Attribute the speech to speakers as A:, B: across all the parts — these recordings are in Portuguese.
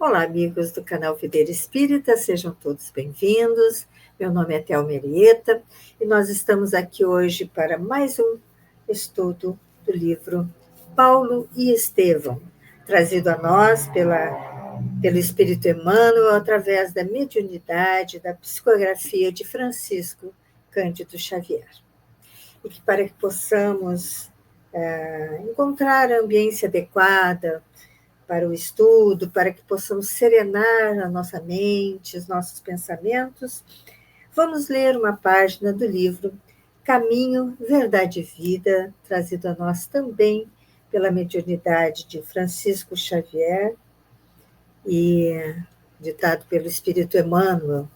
A: Olá, amigos do canal Videira Espírita, sejam todos bem-vindos. Meu nome é Thelma Erieta e nós estamos aqui hoje para mais um estudo do livro Paulo e Estevão, trazido a nós pelo Espírito Emmanuel através da mediunidade, da psicografia de Francisco Cândido Xavier. E que para que possamos encontrar a ambiência adequada para o estudo, para que possamos serenar a nossa mente, os nossos pensamentos, vamos ler uma página do livro Caminho, Verdade e Vida, trazido a nós também pela mediunidade de Francisco Xavier e ditado pelo Espírito Emmanuel.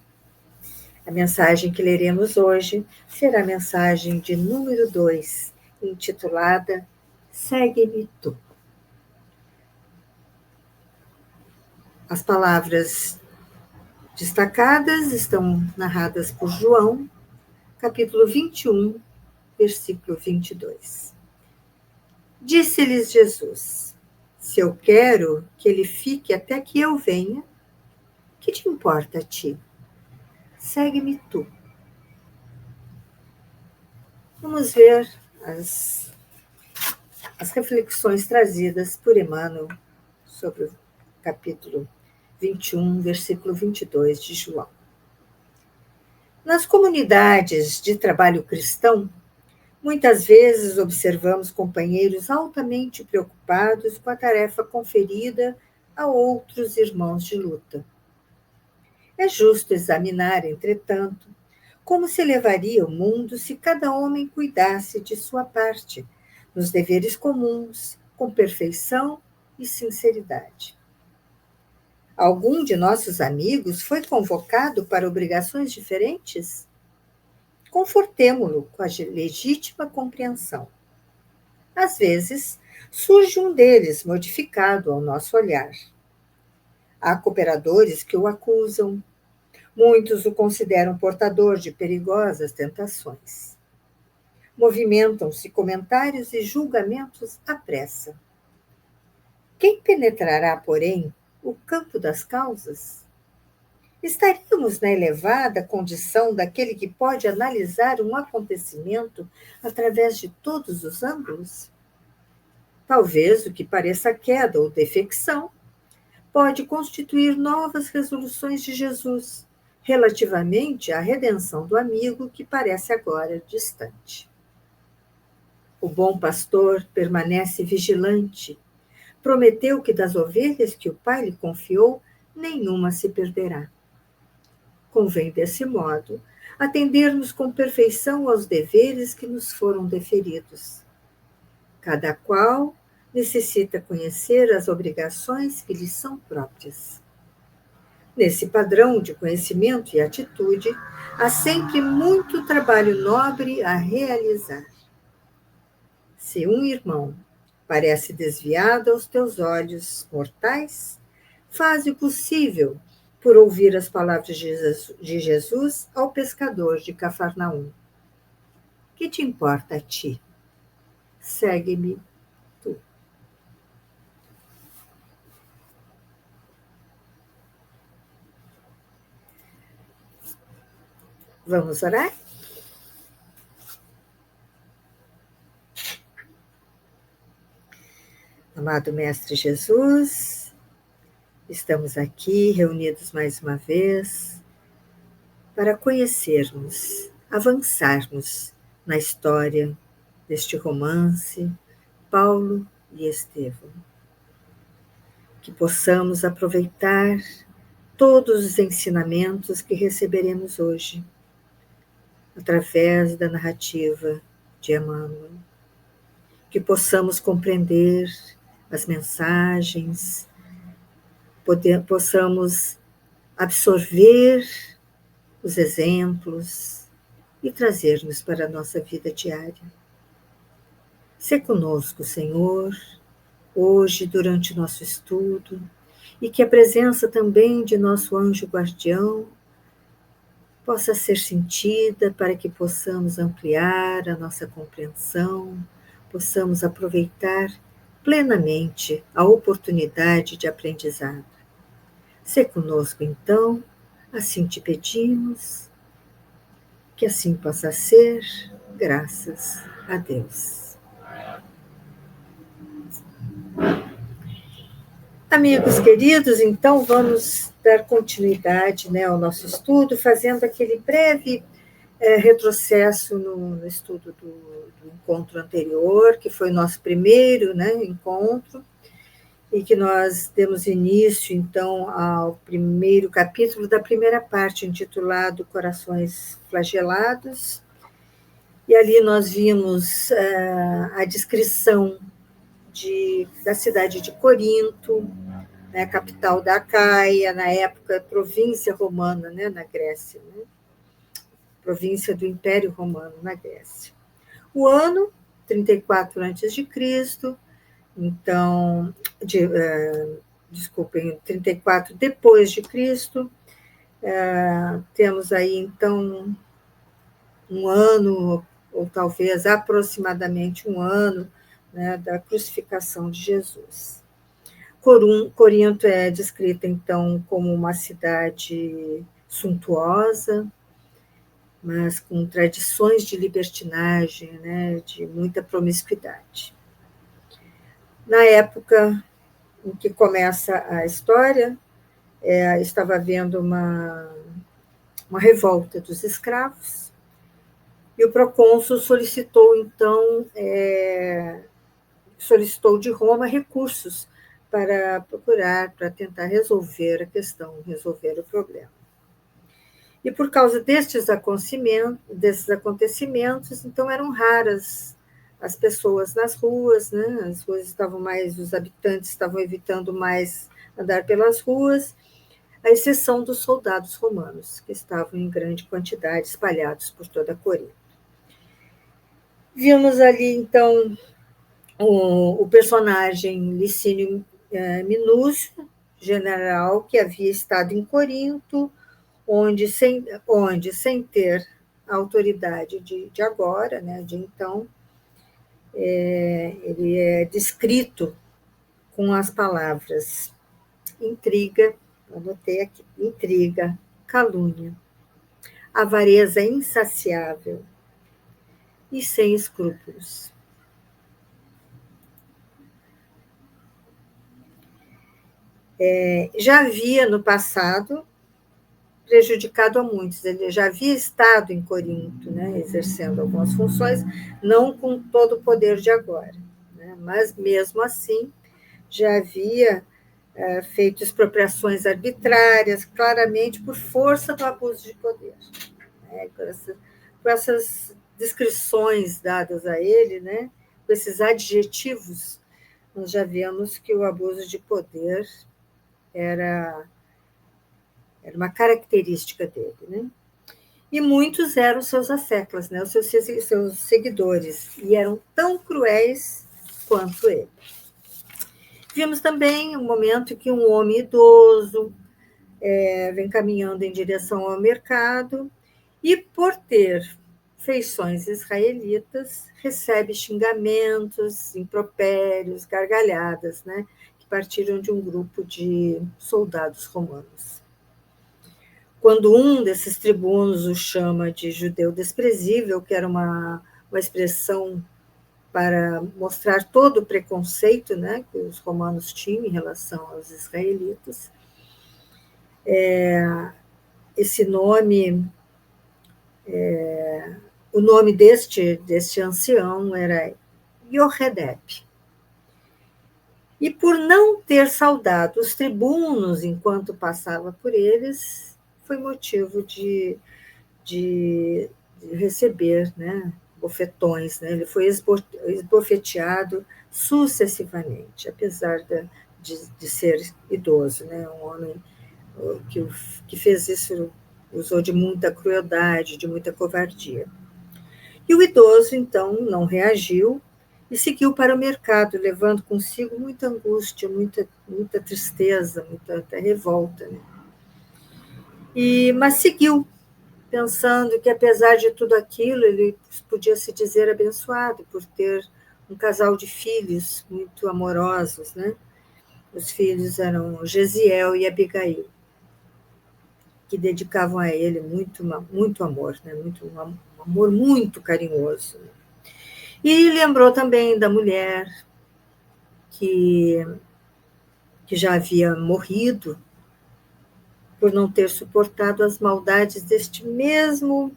A: A mensagem que leremos hoje será a mensagem de número 2, intitulada Segue-me tu. As palavras destacadas estão narradas por João, capítulo 21, versículo 22. Disse-lhes Jesus: se eu quero que ele fique até que eu venha, que te importa a ti? Segue-me tu. Vamos ver as reflexões trazidas por Emmanuel sobre o capítulo 21, versículo 22 de João. Nas comunidades de trabalho cristão, muitas vezes observamos companheiros altamente preocupados com a tarefa conferida a outros irmãos de luta. É justo examinar, entretanto, como se levaria o mundo se cada homem cuidasse de sua parte, nos deveres comuns, com perfeição e sinceridade. Algum de nossos amigos foi convocado para obrigações diferentes? Confortemo-lo com a legítima compreensão. Às vezes, surge um deles modificado ao nosso olhar. Há cooperadores que o acusam. Muitos o consideram portador de perigosas tentações. Movimentam-se comentários e julgamentos à pressa. Quem penetrará, porém, o campo das causas? Estaríamos na elevada condição daquele que pode analisar um acontecimento através de todos os ângulos? Talvez o que pareça queda ou defecção pode constituir novas resoluções de Jesus relativamente à redenção do amigo que parece agora distante. O bom pastor permanece vigilante. Prometeu que das ovelhas que o Pai lhe confiou, nenhuma se perderá. Convém, desse modo, atendermos com perfeição aos deveres que nos foram deferidos. Cada qual necessita conhecer as obrigações que lhe são próprias. Nesse padrão de conhecimento e atitude, há sempre muito trabalho nobre a realizar. Se um irmão parece desviado aos teus olhos mortais, faze o possível por ouvir as palavras de Jesus ao pescador de Cafarnaum. Que te importa a ti? Segue-me tu. Vamos orar? Amado Mestre Jesus, estamos aqui reunidos mais uma vez para conhecermos, avançarmos na história deste romance, Paulo e Estevão. Que possamos aproveitar todos os ensinamentos que receberemos hoje, através da narrativa de Emmanuel. Que possamos compreender as mensagens, possamos absorver os exemplos e trazermos para a nossa vida diária. Sê conosco, Senhor, hoje, durante o nosso estudo, e que a presença também de nosso anjo guardião possa ser sentida para que possamos ampliar a nossa compreensão, possamos aproveitar plenamente a oportunidade de aprendizado. Sê conosco, então, assim te pedimos, que assim possa ser, graças a Deus. Amigos queridos, então vamos dar continuidade, né, ao nosso estudo, fazendo aquele breve retrocesso no estudo do encontro anterior, que foi o nosso primeiro, né, encontro, e que nós demos início, então, ao primeiro capítulo da primeira parte, intitulado Corações Flagelados, e ali nós vimos a descrição da cidade de Corinto, né, capital da Acaia, na época província romana, né, na Grécia, né, província do Império Romano na Grécia. O ano, 34 a.C., então, desculpem, 34 depois de Cristo, temos aí, então, um ano, ou talvez aproximadamente um ano, né, da crucificação de Jesus. Corinto é descrita, então, como uma cidade suntuosa, mas com tradições de libertinagem, né, de muita promiscuidade. Na época em que começa a história, estava havendo uma revolta dos escravos, e o procônsul solicitou, então, solicitou de Roma recursos para procurar, para tentar resolver a questão, resolver o problema. E por causa desses acontecimentos, então eram raras as pessoas nas ruas, né? As ruas estavam mais, os habitantes estavam evitando mais andar pelas ruas, à exceção dos soldados romanos, que estavam em grande quantidade espalhados por toda a Corinto. Vimos ali, então, o personagem Licínio Minúcio, general que havia estado em Corinto, onde sem ter a autoridade de agora, né, de então, ele é descrito com as palavras intriga, anotei aqui, intriga, calúnia, avareza insaciável e sem escrúpulos. Já havia no passado prejudicado a muitos. Ele já havia estado em Corinto, né, exercendo algumas funções, não com todo o poder de agora, né, mas mesmo assim já havia feito expropriações arbitrárias, claramente por força do abuso de poder. Né, com essas descrições dadas a ele, né, com esses adjetivos, nós já vemos que o abuso de poder era uma característica dele, né? E muitos eram seus asseclas, né? Os seus seguidores, e eram tão cruéis quanto ele. Vimos também um momento em que um homem idoso vem caminhando em direção ao mercado e, por ter feições israelitas, recebe xingamentos, impropérios, gargalhadas, né? Que partiram de um grupo de soldados romanos. Quando um desses tribunos o chama de judeu desprezível, que era uma expressão para mostrar todo o preconceito, né, que os romanos tinham em relação aos israelitas, esse nome, o nome deste ancião era Yoredep. E por não ter saudado os tribunos enquanto passava por eles, foi motivo de receber, né, bofetões, né? Ele foi esbofeteado sucessivamente, apesar de ser idoso, né? Um homem que fez isso, usou de muita crueldade, de muita covardia. E o idoso, então, não reagiu e seguiu para o mercado, levando consigo muita angústia, muita tristeza, muita até revolta, né? Mas seguiu, pensando que, apesar de tudo aquilo, ele podia se dizer abençoado por ter um casal de filhos muito amorosos, né? Os filhos eram Gesiel e Abigail. que dedicavam a ele muito amor, né? Um amor muito carinhoso. E lembrou também da mulher que, que já havia morrido por não ter suportado as maldades deste mesmo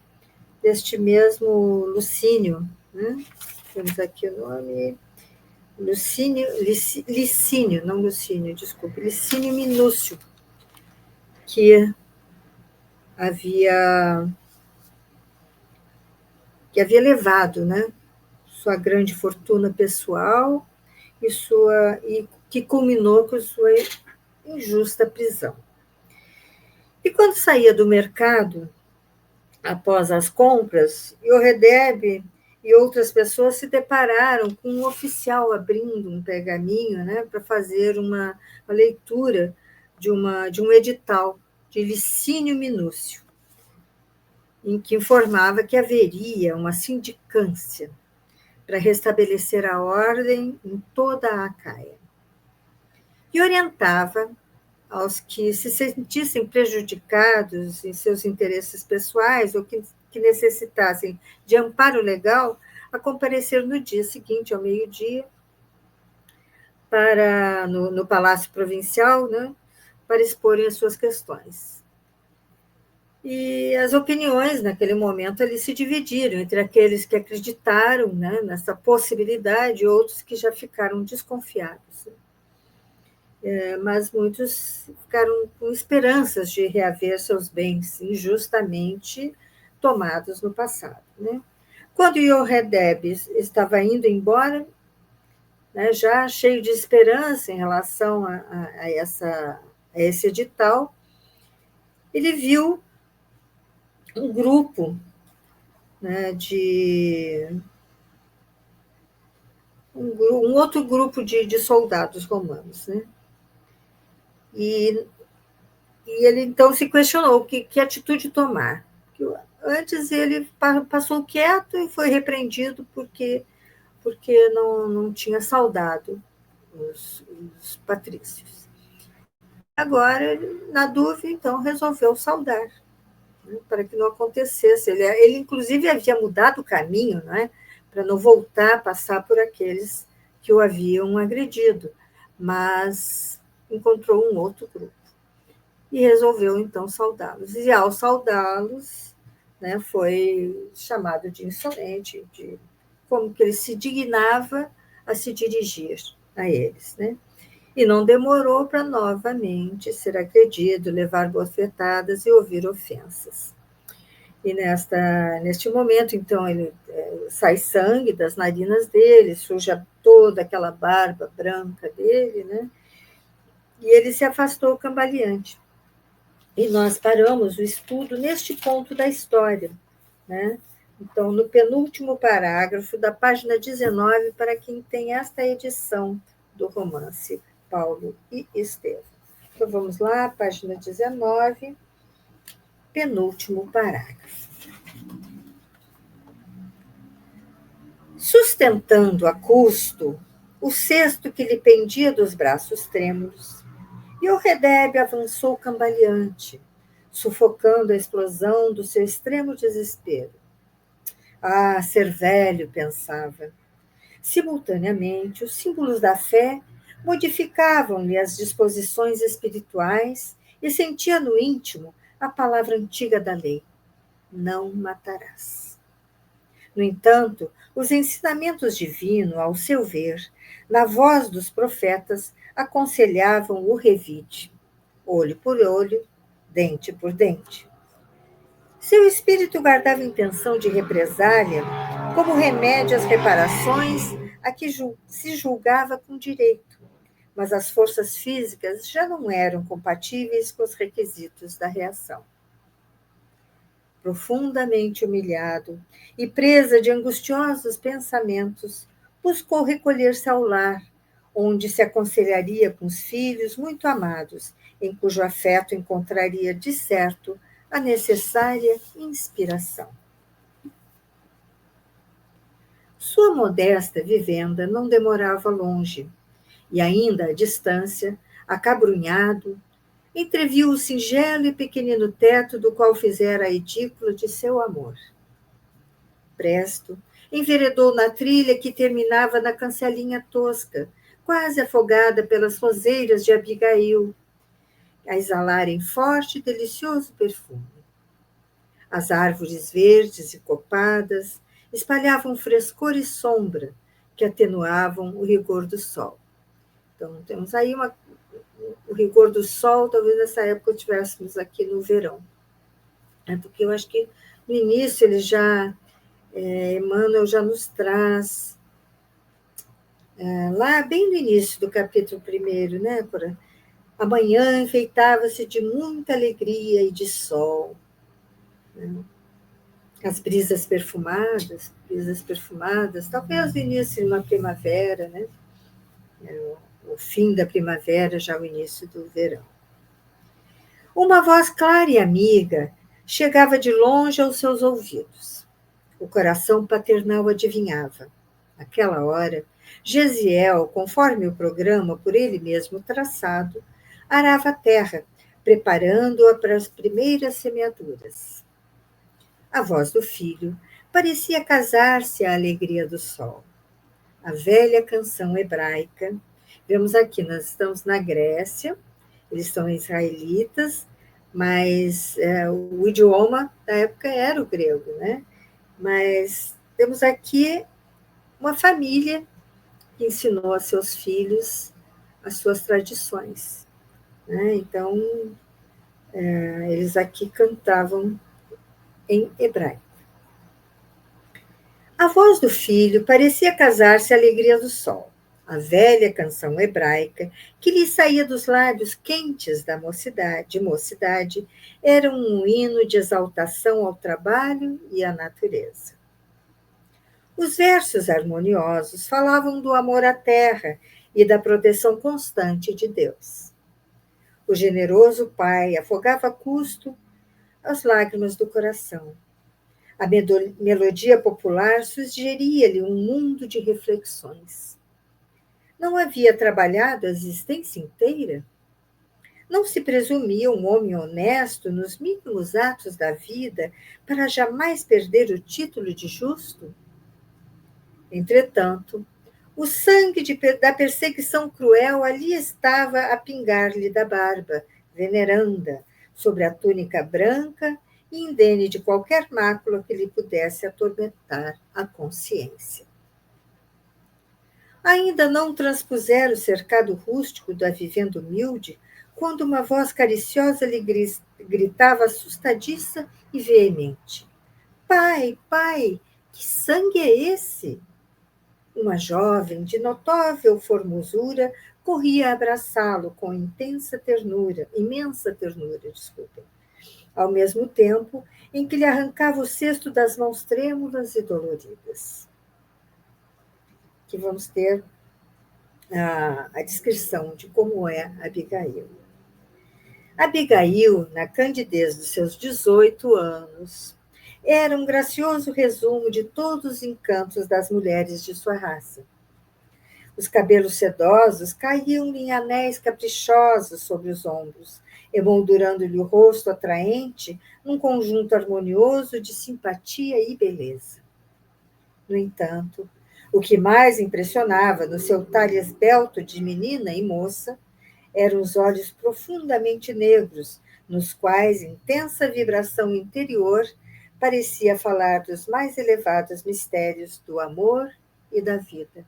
A: Lucínio, né? Temos aqui o nome, Licínio, não Lucínio, desculpe, Licínio Minúcio, que havia, que havia levado, né, sua grande fortuna pessoal e que culminou com sua injusta prisão. E quando saía do mercado, após as compras, Yoredeb e outras pessoas se depararam com um oficial abrindo um pergaminho, né, para fazer uma leitura de um edital de Licínio Minúcio, em que informava que haveria uma sindicância para restabelecer a ordem em toda a Acaia. E orientava aos que se sentissem prejudicados em seus interesses pessoais ou que necessitassem de amparo legal, a comparecer no dia seguinte, ao meio-dia, no Palácio Provincial, né, para exporem as suas questões. E as opiniões, naquele momento, ali se dividiram entre aqueles que acreditaram, né, nessa possibilidade e outros que já ficaram desconfiados. Mas muitos ficaram com esperanças de reaver seus bens injustamente tomados no passado. Né? Quando Yoredeb estava indo embora, né, já cheio de esperança em relação a esse edital, ele viu um grupo, né, um outro grupo de soldados romanos, né? E ele então se questionou que atitude tomar. Antes ele passou quieto e foi repreendido porque não tinha saudado os patrícios. Agora, na dúvida, então, resolveu saudar, né, para que não acontecesse. Ele, inclusive, havia mudado o caminho, né, para não voltar a passar por aqueles que o haviam agredido, mas encontrou um outro grupo e resolveu, então, saudá-los. E, ao saudá-los, né, foi chamado de insolente, como que ele se dignava a se dirigir a eles. Né? E não demorou para novamente ser agredido, levar bofetadas e ouvir ofensas. E neste momento, então, ele sai sangue das narinas dele, suja toda aquela barba branca dele, né? E ele se afastou cambaleante. E nós paramos o estudo neste ponto da história, né? Então, no penúltimo parágrafo da página 19, para quem tem esta edição do romance Paulo e Estevão. Então, vamos lá, página 19, penúltimo parágrafo. Sustentando a custo o cesto que lhe pendia dos braços trêmulos, Yoredeb avançou cambaleante, sufocando a explosão do seu extremo desespero. Ah, ser velho, pensava. Simultaneamente, os símbolos da fé modificavam-lhe as disposições espirituais e sentia no íntimo a palavra antiga da lei: não matarás. No entanto, os ensinamentos divinos, ao seu ver, na voz dos profetas, aconselhavam o revide, olho por olho, dente por dente. Seu espírito guardava intenção de represália como remédio às reparações a que se julgava com direito, mas as forças físicas já não eram compatíveis com os requisitos da reação. Profundamente humilhado e presa de angustiosos pensamentos, buscou recolher-se ao lar, onde se aconselharia com os filhos muito amados, em cujo afeto encontraria, de certo, a necessária inspiração. Sua modesta vivenda não demorava longe, e ainda à distância, acabrunhado, Entreviu o singelo e pequenino teto do qual fizera a edícula de seu amor. Presto, enveredou na trilha que terminava na cancelinha tosca, quase afogada pelas roseiras de Abigail, a exalarem forte e delicioso perfume. As árvores verdes e copadas espalhavam frescor e sombra que atenuavam o rigor do sol. Então, temos aí o rigor do sol, talvez nessa época estivéssemos aqui no verão. Porque eu acho que no início ele já, Emmanuel já nos traz, lá bem no início do capítulo 1, né, Cora? A manhã enfeitava-se de muita alegria e de sol. Né? As brisas perfumadas, talvez no início de uma primavera, né? O fim da primavera, já o início do verão. Uma voz clara e amiga chegava de longe aos seus ouvidos. O coração paternal adivinhava. Naquela hora, Gesiel, conforme o programa por ele mesmo traçado, arava a terra, preparando-a para as primeiras semeaduras. A voz do filho parecia casar-se à alegria do sol. A velha canção hebraica. Vemos aqui, nós estamos na Grécia, eles são israelitas, mas o idioma da época era o grego, né? Mas temos aqui uma família que ensinou a seus filhos as suas tradições. Né? Então, eles aqui cantavam em hebraico. A voz do filho parecia casar-se à alegria do sol. A velha canção hebraica, que lhe saía dos lábios quentes de mocidade, era um hino de exaltação ao trabalho e à natureza. Os versos harmoniosos falavam do amor à terra e da proteção constante de Deus. O generoso pai afogava a custo as lágrimas do coração. A melodia popular sugeria-lhe um mundo de reflexões. Não havia trabalhado a existência inteira? Não se presumia um homem honesto nos mínimos atos da vida para jamais perder o título de justo? Entretanto, o sangue da perseguição cruel ali estava a pingar-lhe da barba, veneranda, sobre a túnica branca e indene de qualquer mácula que lhe pudesse atormentar a consciência. Ainda não transpusera o cercado rústico da vivenda humilde, quando uma voz cariciosa lhe gritava assustadiça e veemente: Pai, pai, que sangue é esse? Uma jovem de notável formosura corria a abraçá-lo com imensa ternura, ao mesmo tempo em que lhe arrancava o cesto das mãos trêmulas e doloridas. Aqui vamos ter a descrição de como é Abigail. Abigail, na candidez dos seus 18 anos, era um gracioso resumo de todos os encantos das mulheres de sua raça. Os cabelos sedosos caíam-lhe em anéis caprichosos sobre os ombros, emoldurando-lhe o rosto atraente num conjunto harmonioso de simpatia e beleza. No entanto, o que mais impressionava no seu talhe esbelto de menina e moça eram os olhos profundamente negros, nos quais intensa vibração interior parecia falar dos mais elevados mistérios do amor e da vida.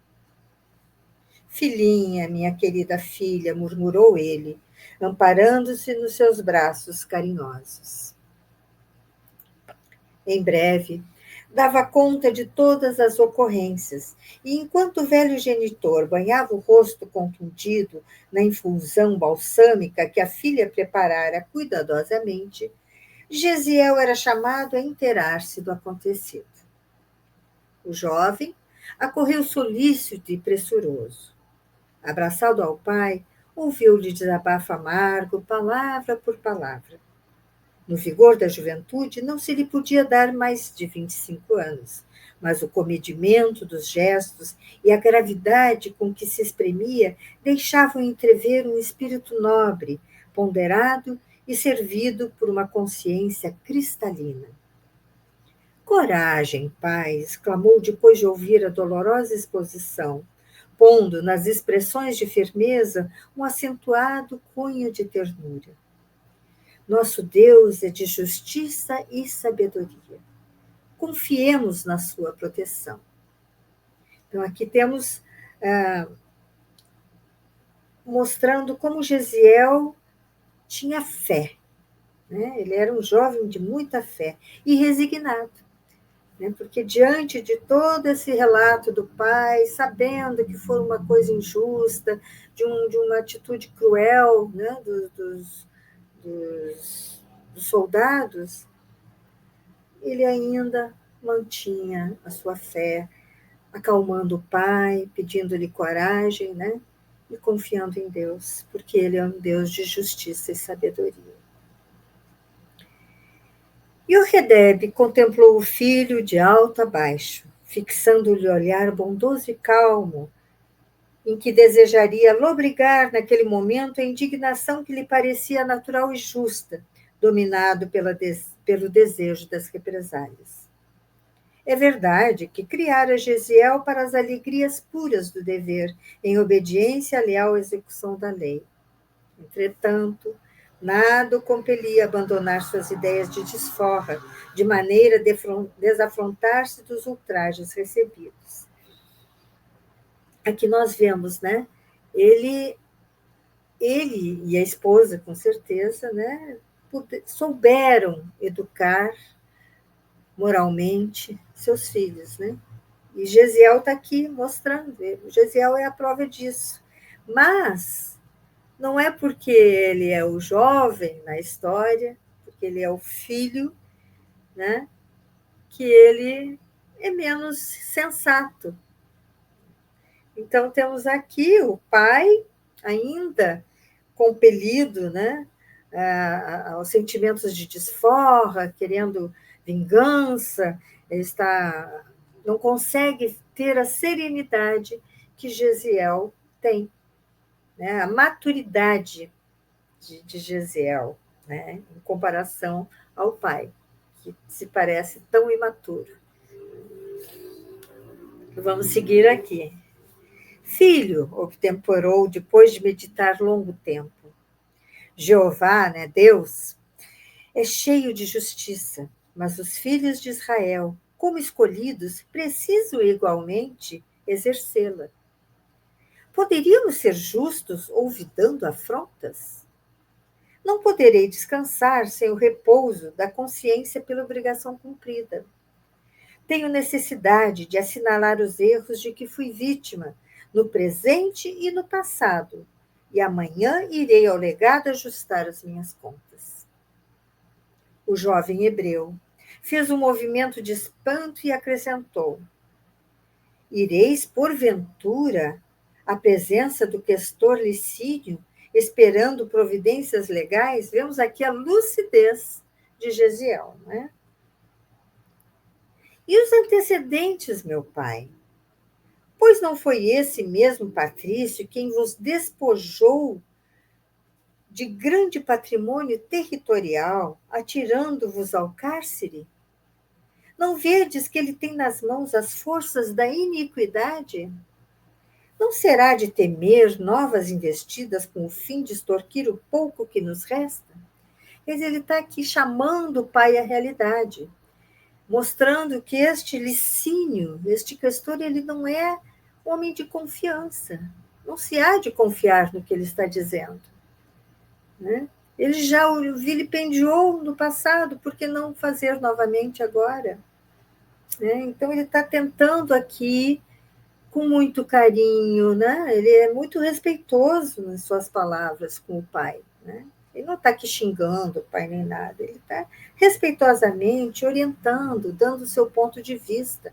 A: Filhinha, minha querida filha, murmurou ele, amparando-se nos seus braços carinhosos. Em breve, dava conta de todas as ocorrências, e enquanto o velho genitor banhava o rosto contundido na infusão balsâmica que a filha preparara cuidadosamente, Gesiel era chamado a inteirar-se do acontecido. O jovem acorreu solícito e pressuroso. Abraçado ao pai, ouviu-lhe desabafo amargo, palavra por palavra. No vigor da juventude, não se lhe podia dar mais de 25 anos, mas o comedimento dos gestos e a gravidade com que se exprimia deixavam entrever um espírito nobre, ponderado e servido por uma consciência cristalina. Coragem, pai! Exclamou depois de ouvir a dolorosa exposição, pondo nas expressões de firmeza um acentuado cunho de ternura. Nosso Deus é de justiça e sabedoria. Confiemos na sua proteção. Então, aqui temos mostrando como Gesiel tinha fé, né? Ele era um jovem de muita fé e resignado, né? Porque diante de todo esse relato do pai, sabendo que foi uma coisa injusta, de uma atitude cruel, né? dos soldados, ele ainda mantinha a sua fé, acalmando o pai, pedindo-lhe coragem, né? E confiando em Deus, porque Ele é um Deus de justiça e sabedoria. Yoredeb contemplou o filho de alto a baixo, fixando-lhe o olhar bondoso e calmo, em que desejaria lobrigar naquele momento a indignação que lhe parecia natural e justa, dominado pelo desejo das represálias. É verdade que criara Gesiel para as alegrias puras do dever, em obediência à leal execução da lei. Entretanto, nada o compelia a abandonar suas ideias de desforra, de maneira a desafrontar-se dos ultrajes recebidos. Aqui nós vemos, né? Ele e a esposa, com certeza, né? Souberam educar moralmente seus filhos, né? E Gesiel está aqui mostrando, Gesiel é a prova disso. Mas não é porque ele é o jovem na história, porque ele é o filho, né, que ele é menos sensato. Então, temos aqui o pai ainda compelido, né, aos sentimentos de desforra, querendo vingança, ele não consegue ter a serenidade que Gesiel tem, né, a maturidade de Gesiel, né, em comparação ao pai, que se parece tão imaturo. Vamos seguir aqui. Filho, obtemporou depois de meditar longo tempo. Jeová, né, Deus, é cheio de justiça, mas os filhos de Israel, como escolhidos, precisam igualmente exercê-la. Poderíamos ser justos olvidando afrontas? Não poderei descansar sem o repouso da consciência pela obrigação cumprida. Tenho necessidade de assinalar os erros de que fui vítima, no presente e no passado, e amanhã irei ao legado ajustar as minhas contas. O jovem hebreu fez um movimento de espanto e acrescentou: Ireis, porventura, à presença do questor Licínio, esperando providências legais? Vemos aqui a lucidez de Gesiel, né? E os antecedentes, meu pai? Pois não foi esse mesmo Patrício quem vos despojou de grande patrimônio territorial, atirando-vos ao cárcere? Não vedes que ele tem nas mãos as forças da iniquidade? Não será de temer novas investidas com o fim de extorquir o pouco que nos resta? Mas ele está aqui chamando o pai à realidade, mostrando que este Licínio, este questor, ele não é homem de confiança. Não se há de confiar no que ele está dizendo, né? Ele já o vilipendiou no passado, por que não fazer novamente agora? Né? Então, ele está tentando aqui, com muito carinho, né? Ele é muito respeitoso nas suas palavras com o pai, né? Ele não está aqui xingando o pai nem nada, ele está respeitosamente orientando, dando o seu ponto de vista.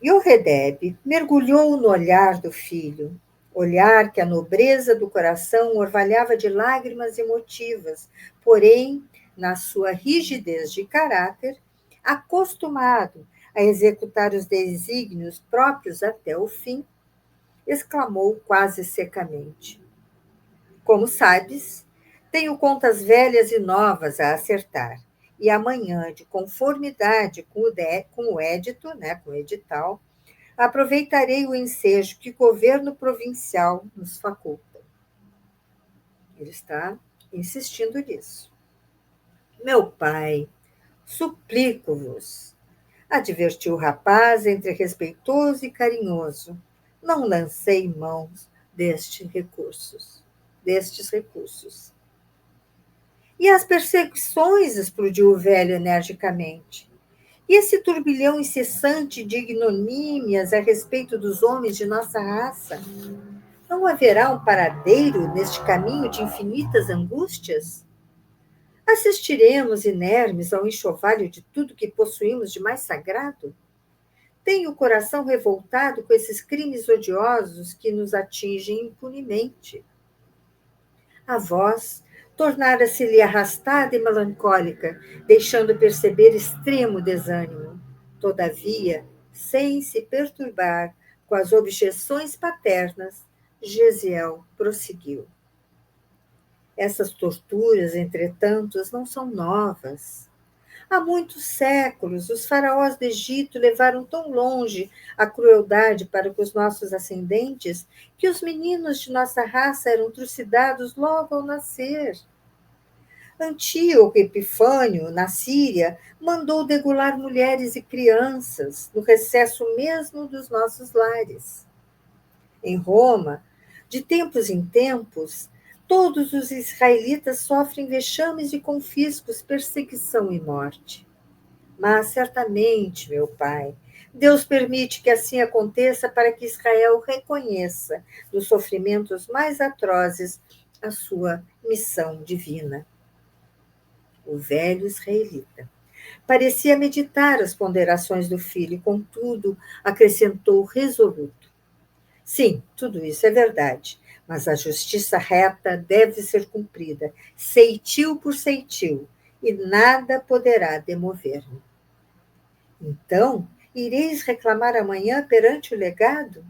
A: Yoredeb mergulhou no olhar do filho, olhar que a nobreza do coração orvalhava de lágrimas emotivas, porém na sua rigidez de caráter, acostumado a executar os desígnios próprios até o fim, exclamou quase secamente: Como sabes, tenho contas velhas e novas a acertar, e amanhã, de conformidade com o édito, com o edital, aproveitarei o ensejo que o governo provincial nos faculta. Ele está insistindo nisso. Meu pai, suplico-vos, advertiu o rapaz entre respeitoso e carinhoso. Não lancei mãos destes recursos. E as perseguições, explodiu o velho energicamente. E esse turbilhão incessante de ignomínias a respeito dos homens de nossa raça? Não haverá um paradeiro neste caminho de infinitas angústias? Assistiremos inermes ao enxovalho de tudo que possuímos de mais sagrado? Tenho o coração revoltado com esses crimes odiosos que nos atingem impunemente. A voz tornara-se-lhe arrastada e melancólica, deixando perceber extremo desânimo. Todavia, sem se perturbar com as objeções paternas, Gesiel prosseguiu. Essas torturas, entretanto, não são novas. Há muitos séculos, os faraós do Egito levaram tão longe a crueldade para com os nossos ascendentes que os meninos de nossa raça eram trucidados logo ao nascer. Antíoco Epifânio, na Síria, mandou degolar mulheres e crianças no recesso mesmo dos nossos lares. Em Roma, de tempos em tempos, todos os israelitas sofrem vexames e confiscos, perseguição e morte. Mas, certamente, meu pai, Deus permite que assim aconteça para que Israel reconheça, nos sofrimentos mais atrozes, a sua missão divina. O velho israelita parecia meditar as ponderações do filho, contudo, acrescentou resoluto. Sim, tudo isso é verdade, mas a justiça reta deve ser cumprida, ceitil por ceitil, e nada poderá demover-me. Então, ireis reclamar amanhã perante o legado?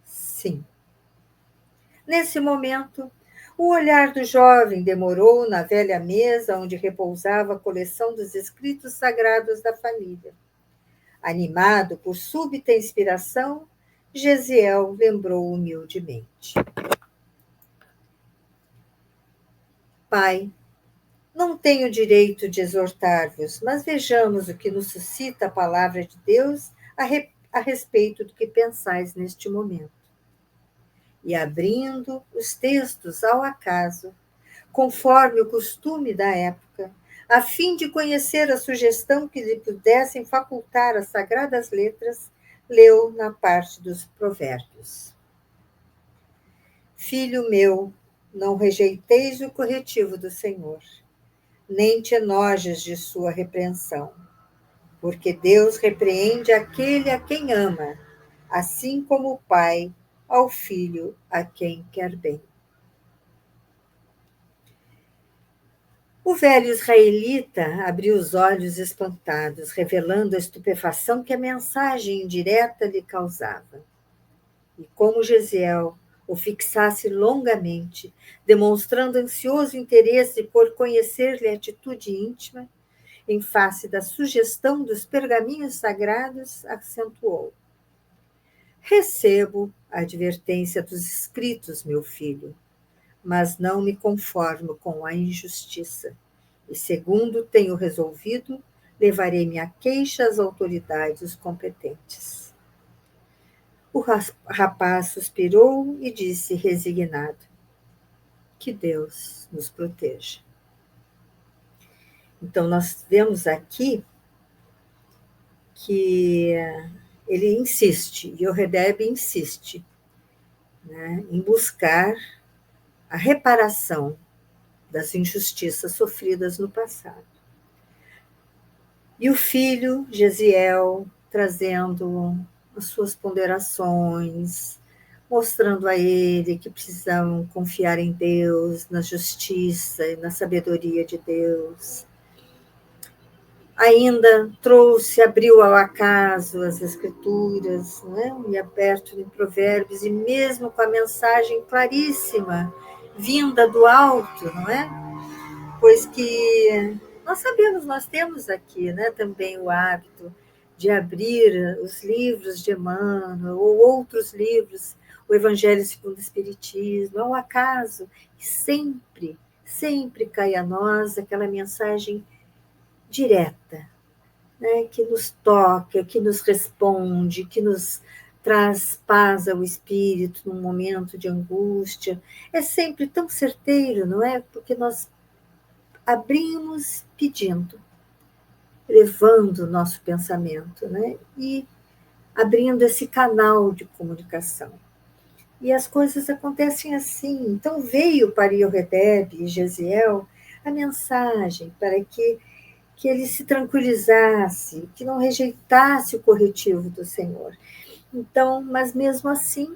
A: Sim. Nesse momento, o olhar do jovem demorou na velha mesa onde repousava a coleção dos escritos sagrados da família. Animado por súbita inspiração, Gesiel lembrou humildemente. Pai, não tenho direito de exortar-vos, mas vejamos o que nos suscita a palavra de Deus a respeito do que pensais neste momento. E abrindo os textos ao acaso, conforme o costume da época, a fim de conhecer a sugestão que lhe pudessem facultar as sagradas letras, leu na parte dos provérbios. Filho meu, não rejeiteis o corretivo do Senhor, nem te enojes de sua repreensão, porque Deus repreende aquele a quem ama, assim como o pai ao filho a quem quer bem. O velho israelita abriu os olhos espantados, revelando a estupefação que a mensagem indireta lhe causava. E como Gesiel o fixasse longamente, demonstrando ansioso interesse por conhecer-lhe a atitude íntima, em face da sugestão dos pergaminhos sagrados, acentuou: Recebo a advertência dos escritos, meu filho, mas não me conformo com a injustiça. E, segundo tenho resolvido, levarei minha queixa às autoridades competentes. O rapaz suspirou e disse resignado: Que Deus nos proteja. Então, nós vemos aqui que ele insiste, Yoredeb insiste, em buscar a reparação das injustiças sofridas no passado. E o filho, Gesiel, trazendo as suas ponderações, mostrando a ele que precisavam confiar em Deus, na justiça e na sabedoria de Deus. Ainda trouxe, abriu ao acaso as escrituras, né? E aberto em Provérbios, e mesmo com a mensagem claríssima, vinda do alto, não é? Pois que nós sabemos, nós temos aqui, né, também o hábito de abrir os livros de Emmanuel ou outros livros, o Evangelho segundo o Espiritismo, é um acaso que sempre, sempre cai a nós aquela mensagem direta, né, que nos toca, que nos responde, que nos traz paz ao espírito num momento de angústia. É sempre tão certeiro, não é? Porque nós abrimos pedindo, levando o nosso pensamento, né? E abrindo esse canal de comunicação. E as coisas acontecem assim. Então veio para Yoredeb e Gesiel a mensagem para que ele se tranquilizasse, que não rejeitasse o corretivo do Senhor. Então, mas mesmo assim,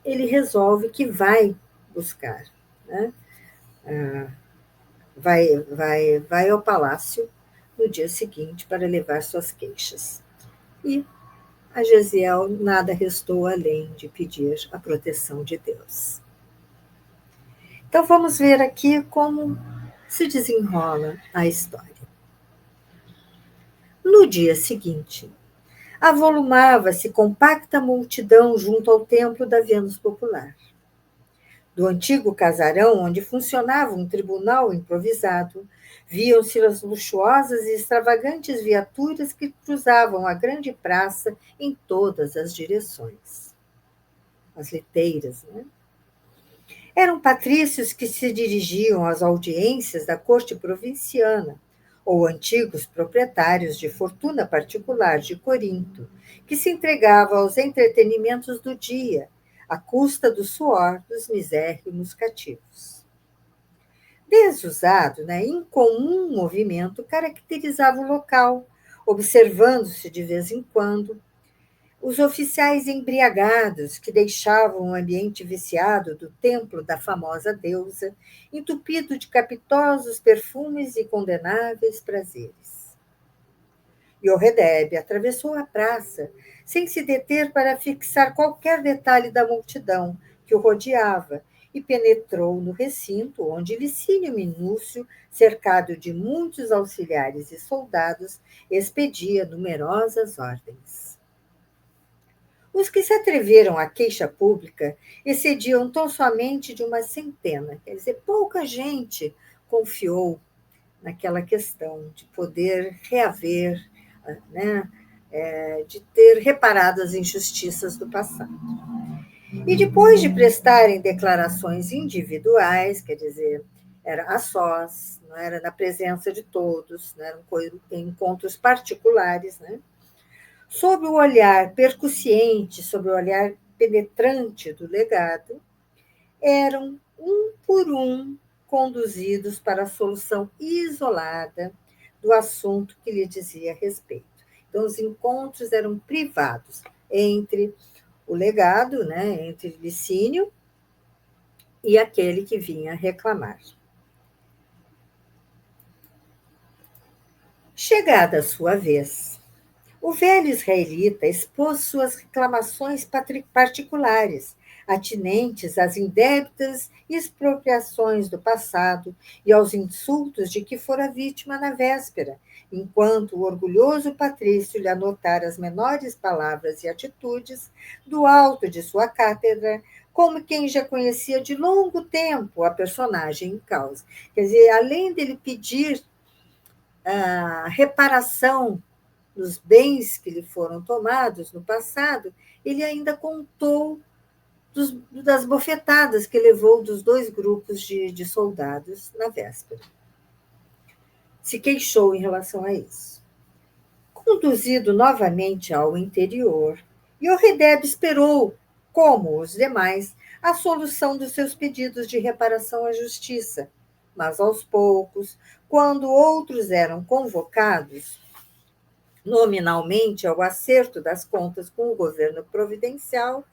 A: ele resolve que vai buscar, né? Vai ao palácio no dia seguinte para levar suas queixas. E a Gesiel nada restou além de pedir a proteção de Deus. Então vamos ver aqui como se desenrola a história. No dia seguinte, avolumava-se compacta multidão junto ao templo da Vênus Popular. Do antigo casarão, onde funcionava um tribunal improvisado, viam-se as luxuosas e extravagantes viaturas que cruzavam a grande praça em todas as direções. As liteiras, né? Eram patrícios que se dirigiam às audiências da corte provinciana, ou antigos proprietários de fortuna particular de Corinto, que se entregavam aos entretenimentos do dia, à custa do suor dos misérrimos cativos. Desusado, né, incomum movimento caracterizava o local, observando-se de vez em quando os oficiais embriagados que deixavam o ambiente viciado do templo da famosa deusa, entupido de capitosos perfumes e condenáveis prazeres. Yoredeb atravessou a praça, sem se deter para fixar qualquer detalhe da multidão que o rodeava, e penetrou no recinto onde Licínio Minúcio, cercado de muitos auxiliares e soldados, expedia numerosas ordens. Os que se atreveram à queixa pública excediam tão somente de uma centena, quer dizer, pouca gente confiou naquela questão de poder reaver, né, de ter reparado as injustiças do passado. E depois de prestarem declarações individuais, quer dizer, era a sós, não era na presença de todos, não eram encontros particulares, né? Sob o olhar percussiente, sob o olhar penetrante do legado, eram, um por um, conduzidos para a solução isolada do assunto que lhe dizia respeito. Então, os encontros eram privados entre o legado, né, entre Licínio e aquele que vinha reclamar. Chegada a sua vez, o velho israelita expôs suas reclamações particulares, atinentes às indébitas expropriações do passado e aos insultos de que fora vítima na véspera, enquanto o orgulhoso patrício lhe anotara as menores palavras e atitudes do alto de sua cátedra, como quem já conhecia de longo tempo a personagem em causa. Quer dizer, além dele pedir a reparação dos bens que lhe foram tomados no passado, ele ainda contou das bofetadas que levou dos dois grupos de soldados na véspera. Se queixou em relação a isso. Conduzido novamente ao interior, Yoredeb esperou, como os demais, a solução dos seus pedidos de reparação à justiça, mas aos poucos, quando outros eram convocados, nominalmente ao acerto das contas com o governo providencial,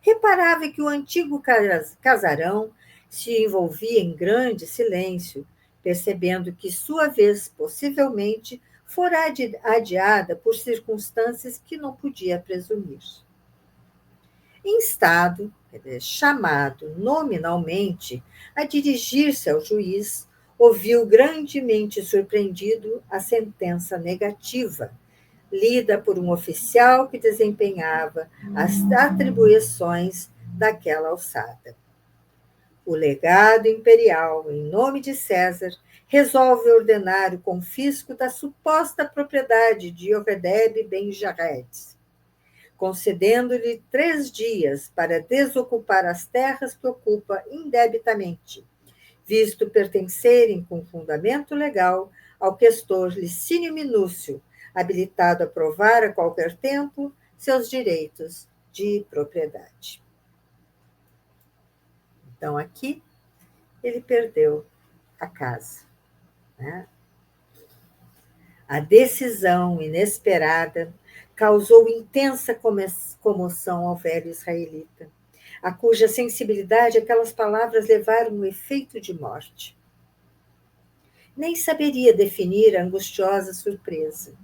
A: reparava que o antigo casarão se envolvia em grande silêncio, percebendo que sua vez possivelmente fora adiada por circunstâncias que não podia presumir. Instado, chamado nominalmente a dirigir-se ao juiz, ouviu grandemente surpreendido a sentença negativa, lida por um oficial que desempenhava as atribuições daquela alçada. O legado imperial, em nome de César, resolve ordenar o confisco da suposta propriedade de Yoredeb ben Jared, concedendo-lhe 3 dias para desocupar as terras que ocupa indebitamente, visto pertencerem com fundamento legal ao questor Licínio Minúcio, habilitado a provar a qualquer tempo seus direitos de propriedade. Então, aqui, ele perdeu a casa. Né? A decisão inesperada causou intensa comoção ao velho israelita, a cuja sensibilidade aquelas palavras levaram um efeito de morte. Nem saberia definir a angustiosa surpresa.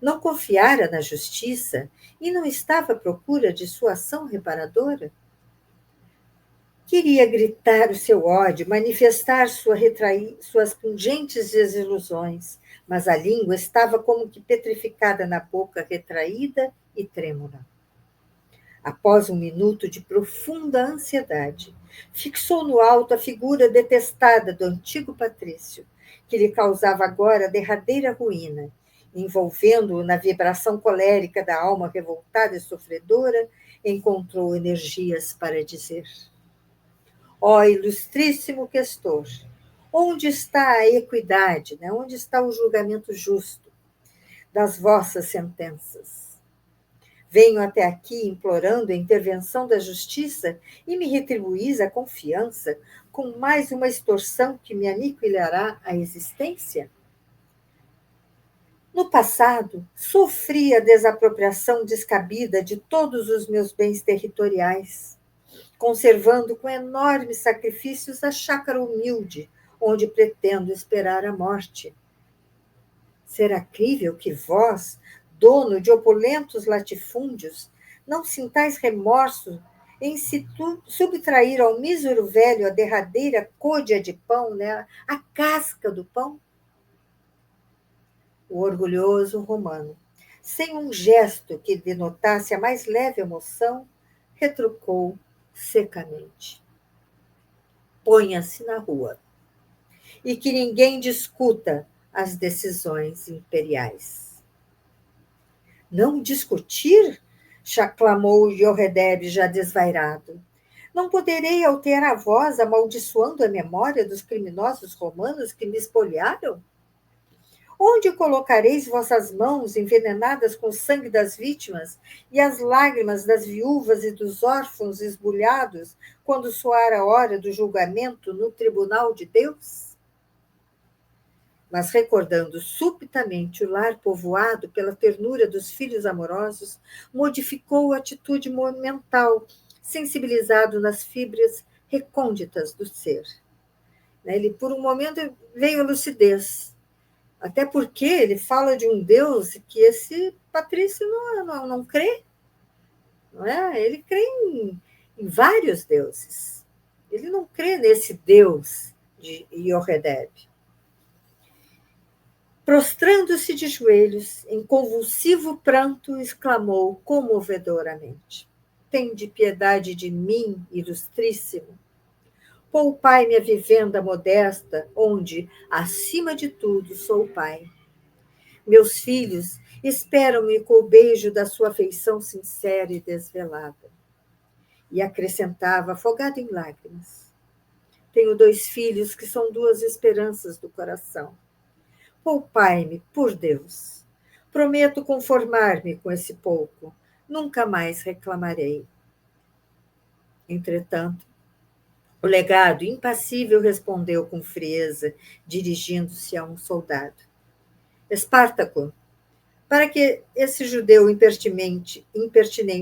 A: Não confiara na justiça e não estava à procura de sua ação reparadora? Queria gritar o seu ódio, manifestar suas pungentes desilusões, mas a língua estava como que petrificada na boca, retraída e trêmula. Após um minuto de profunda ansiedade, fixou no alto a figura detestada do antigo patrício, que lhe causava agora a derradeira ruína, envolvendo-o na vibração colérica da alma revoltada e sofredora, encontrou energias para dizer: ó ilustríssimo questor, onde está a equidade, né? Onde está o julgamento justo das vossas sentenças? Venho até aqui implorando a intervenção da justiça e me retribuís a confiança com mais uma extorsão que me aniquilará a existência? No passado, sofri a desapropriação descabida de todos os meus bens territoriais, conservando com enormes sacrifícios a chácara humilde, onde pretendo esperar a morte. Será crível que vós, dono de opulentos latifúndios, não sintais remorso em se subtrair ao mísero velho a derradeira côdea de pão, né, a casca do pão? O orgulhoso romano, sem um gesto que denotasse a mais leve emoção, retrucou secamente: ponha-se na rua e que ninguém discuta as decisões imperiais. Não discutir? Clamou Yoredeb, já desvairado. Não poderei alterar a voz, amaldiçoando a memória dos criminosos romanos que me espoliaram? Onde colocareis vossas mãos envenenadas com o sangue das vítimas e as lágrimas das viúvas e dos órfãos esbulhados quando soar a hora do julgamento no tribunal de Deus? Mas recordando subitamente o lar povoado pela ternura dos filhos amorosos, modificou a atitude mental, sensibilizado nas fibras recônditas do ser. Ele, por um momento, veio a lucidez. Até porque ele fala de um Deus que esse patrício não crê. Não é? Ele crê em vários deuses. Ele não crê nesse Deus de Yoredeb. Prostrando-se de joelhos, em convulsivo pranto, exclamou comovedoramente: tende piedade de mim, ilustríssimo. Poupai-me a vivenda modesta, onde, acima de tudo, sou pai. Meus filhos esperam-me com o beijo da sua afeição sincera e desvelada. E acrescentava, afogado em lágrimas: tenho 2 filhos que são 2 esperanças do coração. Poupai-me, por Deus. Prometo conformar-me com esse pouco. Nunca mais reclamarei. Entretanto, o legado impassível respondeu com frieza, dirigindo-se a um soldado: Espartaco, para que esse judeu impertinente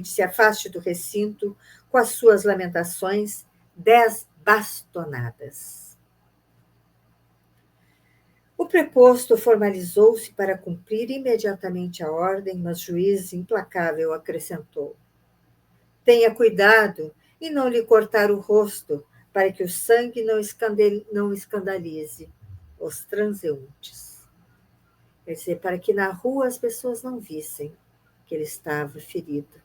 A: se afaste do recinto com as suas lamentações, 10 bastonadas. O preposto formalizou-se para cumprir imediatamente a ordem, mas o juiz implacável acrescentou: tenha cuidado em não lhe cortar o rosto, para que o sangue não escandalize os transeuntes. Quer dizer, para que na rua as pessoas não vissem que ele estava ferido.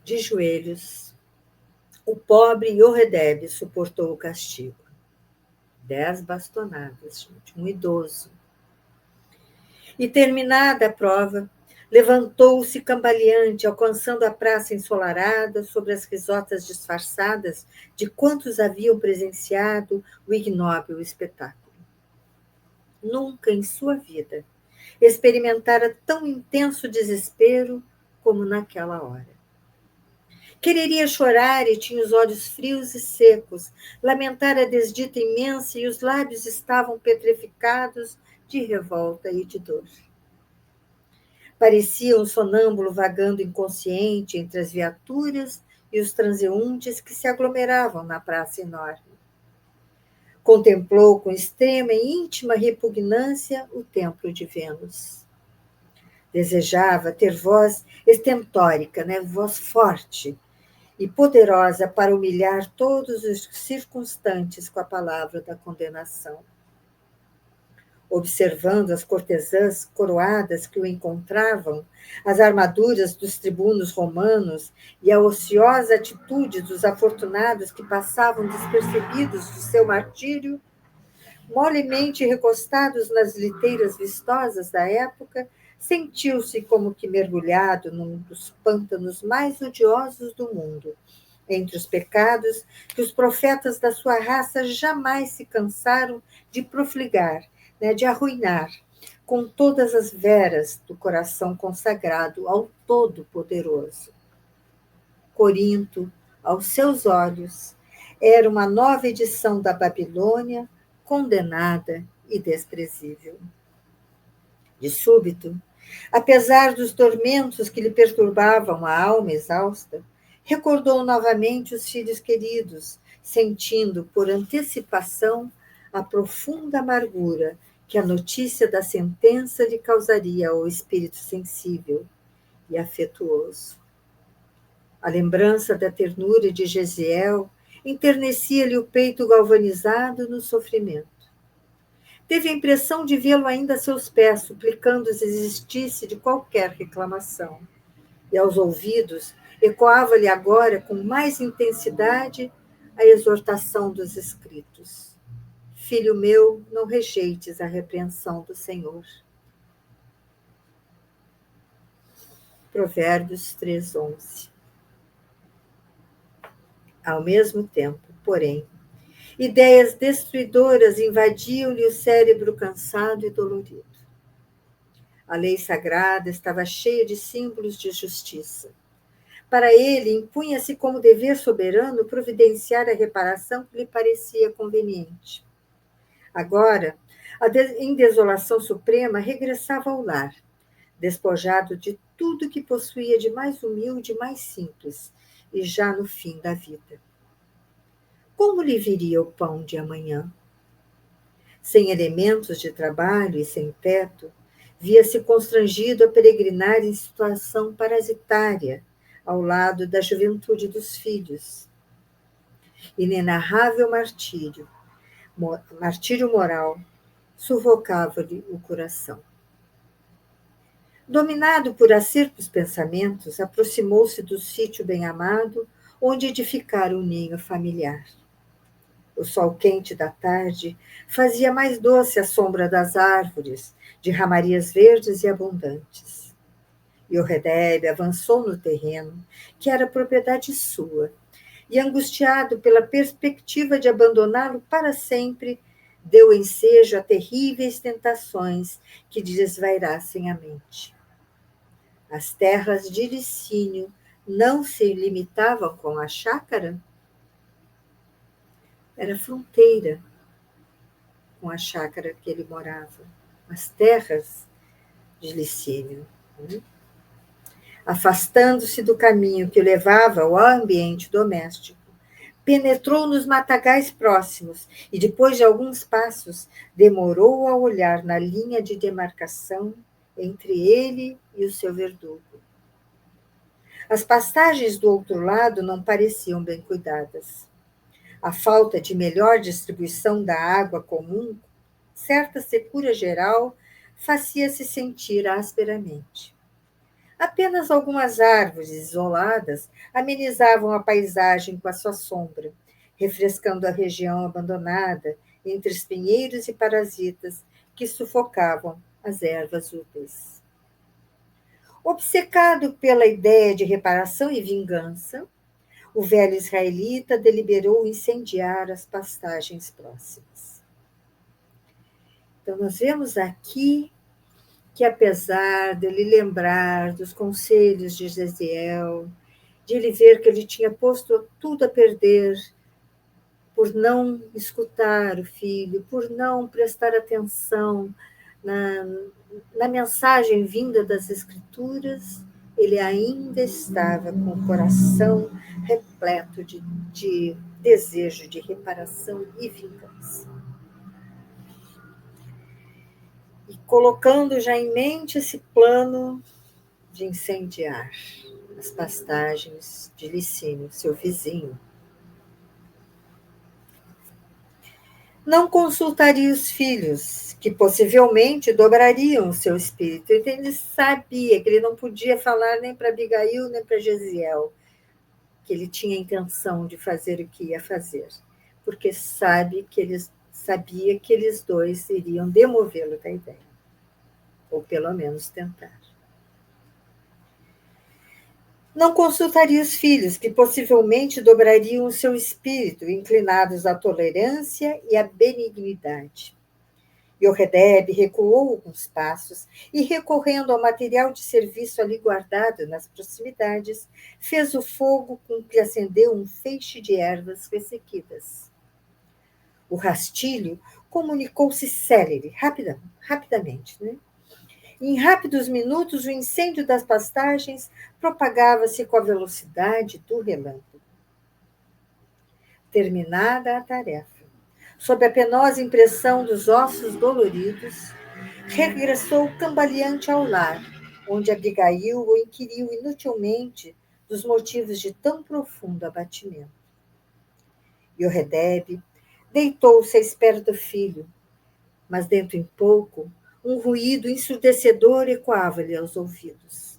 A: De joelhos, o pobre Yoredeb suportou o castigo. 10 bastonadas, gente, um idoso. E terminada a prova, levantou-se cambaleante, alcançando a praça ensolarada sobre as risotas disfarçadas de quantos haviam presenciado o ignóbil espetáculo. Nunca em sua vida experimentara tão intenso desespero como naquela hora. Quereria chorar e tinha os olhos frios e secos, lamentara a desdita imensa e os lábios estavam petrificados de revolta e de dor. Parecia um sonâmbulo vagando inconsciente entre as viaturas e os transeuntes que se aglomeravam na praça enorme. Contemplou com extrema e íntima repugnância o templo de Vênus. Desejava ter voz estentórica, voz forte e poderosa para humilhar todos os circunstantes com a palavra da condenação. Observando as cortesãs coroadas que o encontravam, as armaduras dos tribunos romanos e a ociosa atitude dos afortunados que passavam despercebidos do seu martírio, molemente recostados nas liteiras vistosas da época, sentiu-se como que mergulhado num dos pântanos mais odiosos do mundo, entre os pecados que os profetas da sua raça jamais se cansaram de profligar, de arruinar, com todas as veras do coração consagrado ao Todo-Poderoso. Corinto, aos seus olhos, era uma nova edição da Babilônia, condenada e desprezível. De súbito, apesar dos tormentos que lhe perturbavam a alma exausta, recordou novamente os filhos queridos, sentindo por antecipação a profunda amargura que a notícia da sentença lhe causaria ao espírito sensível e afetuoso. A lembrança da ternura de Gesiel enternecia-lhe o peito galvanizado no sofrimento. Teve a impressão de vê-lo ainda a seus pés, suplicando se desistisse de qualquer reclamação. E aos ouvidos ecoava-lhe agora com mais intensidade a exortação dos escritos. Filho meu, não rejeites a repreensão do Senhor. Provérbios 3:11. Ao mesmo tempo, porém, ideias destruidoras invadiam-lhe o cérebro cansado e dolorido. A lei sagrada estava cheia de símbolos de justiça. Para ele, impunha-se como dever soberano providenciar a reparação que lhe parecia conveniente. Agora, em desolação suprema, regressava ao lar, despojado de tudo que possuía de mais humilde e mais simples, e já no fim da vida. Como lhe viria o pão de amanhã? Sem elementos de trabalho e sem teto, via-se constrangido a peregrinar em situação parasitária, ao lado da juventude dos filhos. Inenarrável martírio moral, sufocava-lhe o coração. Dominado por acertos pensamentos, aproximou-se do sítio bem-amado, onde edificara um ninho familiar. O sol quente da tarde fazia mais doce a sombra das árvores, de ramarias verdes e abundantes. Yoredeb avançou no terreno, que era propriedade sua, e, angustiado pela perspectiva de abandoná-lo para sempre, deu ensejo a terríveis tentações que lhe desvairassem a mente. As terras de Licínio não se limitavam com a chácara? Era fronteira com a chácara que ele morava, as terras de Licínio. Afastando-se do caminho que o levava ao ambiente doméstico, penetrou nos matagais próximos e, depois de alguns passos, demorou a olhar na linha de demarcação entre ele e o seu verdugo. As pastagens do outro lado não pareciam bem cuidadas. A falta de melhor distribuição da água comum, certa secura geral, fazia-se sentir asperamente. Apenas algumas árvores isoladas amenizavam a paisagem com a sua sombra, refrescando a região abandonada entre espinheiros e parasitas que sufocavam as ervas úteis. Obcecado pela ideia de reparação e vingança, o velho israelita deliberou incendiar as pastagens próximas. Então, nós vemos aqui que, apesar dele lembrar dos conselhos de Jeziel, de ele ver que ele tinha posto tudo a perder por não escutar o filho, por não prestar atenção na mensagem vinda das Escrituras, ele ainda estava com o coração repleto de desejo de reparação e vingança. E colocando já em mente esse plano de incendiar as pastagens de Licínio, seu vizinho, não consultaria os filhos, que possivelmente dobrariam o seu espírito. Então, ele sabia que ele não podia falar nem para Abigail, nem para Jeziel, que ele tinha intenção de fazer o que ia fazer, porque sabia que eles dois iriam demovê-lo da ideia, ou pelo menos tentar. Não consultaria os filhos, que possivelmente dobrariam o seu espírito, inclinados à tolerância e à benignidade. Yoredeb recuou alguns passos e, recorrendo ao material de serviço ali guardado nas proximidades, fez o fogo com que acendeu um feixe de ervas ressequidas. O rastilho comunicou-se célere, rapidamente, né? Em rápidos minutos, o incêndio das pastagens propagava-se com a velocidade do relâmpago. Terminada a tarefa, sob a penosa impressão dos ossos doloridos, regressou cambaleante ao lar, onde Abigail o inquiriu inutilmente dos motivos de tão profundo abatimento. Yoredeb deitou-se à espera do filho, mas dentro em pouco um ruído ensurdecedor ecoava-lhe aos ouvidos.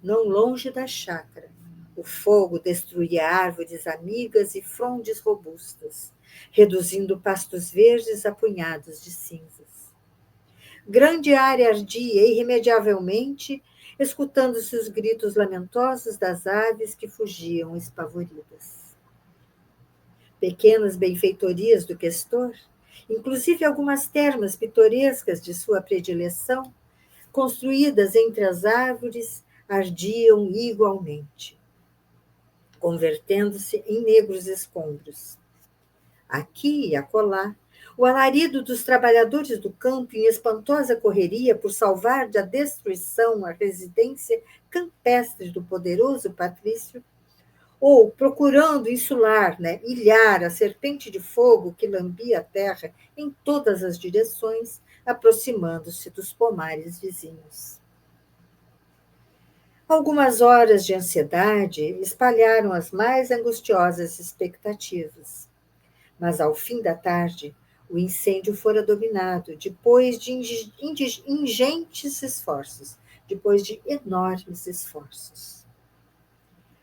A: Não longe da chácara, o fogo destruía árvores amigas e frondes robustas, reduzindo pastos verdes a punhados de cinzas. Grande área ardia irremediavelmente, escutando-se os gritos lamentosos das aves que fugiam espavoridas. Pequenas benfeitorias do questor, inclusive algumas termas pitorescas de sua predileção, construídas entre as árvores, ardiam igualmente, convertendo-se em negros escombros. Aqui e acolá, o alarido dos trabalhadores do campo em espantosa correria por salvar da destruição a residência campestre do poderoso patrício, ou procurando insular, ilhar a serpente de fogo que lambia a terra em todas as direções, aproximando-se dos pomares vizinhos. Algumas horas de ansiedade espalharam as mais angustiosas expectativas, mas ao fim da tarde o incêndio fora dominado depois de ingentes esforços, depois de enormes esforços.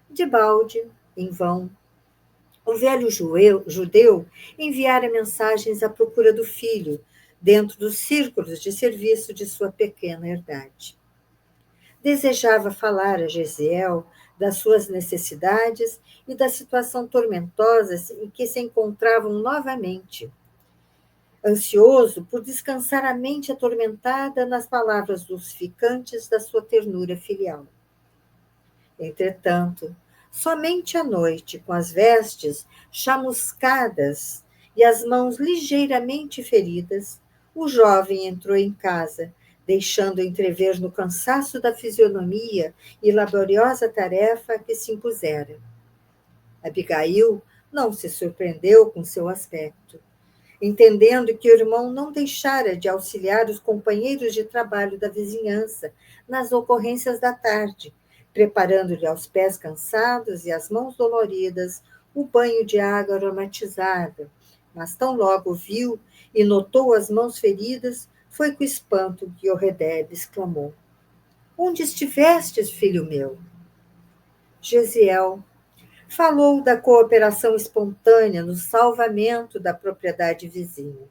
A: Debalde, em vão, o velho judeu enviara mensagens à procura do filho, dentro dos círculos de serviço de sua pequena herdade. Desejava falar a Jeziel das suas necessidades e da situação tormentosa em que se encontravam novamente, ansioso por descansar a mente atormentada nas palavras dulcificantes da sua ternura filial. Entretanto, somente à noite, com as vestes chamuscadas e as mãos ligeiramente feridas, o jovem entrou em casa, deixando entrever no cansaço da fisionomia e laboriosa tarefa que se impusera. Abigail não se surpreendeu com seu aspecto, entendendo que o irmão não deixara de auxiliar os companheiros de trabalho da vizinhança nas ocorrências da tarde, preparando-lhe aos pés cansados e às mãos doloridas o banho de água aromatizada. Mas tão logo viu e notou as mãos feridas, foi com espanto que Horredeb exclamou: Onde estivestes, filho meu? Gesiel falou da cooperação espontânea no salvamento da propriedade vizinha.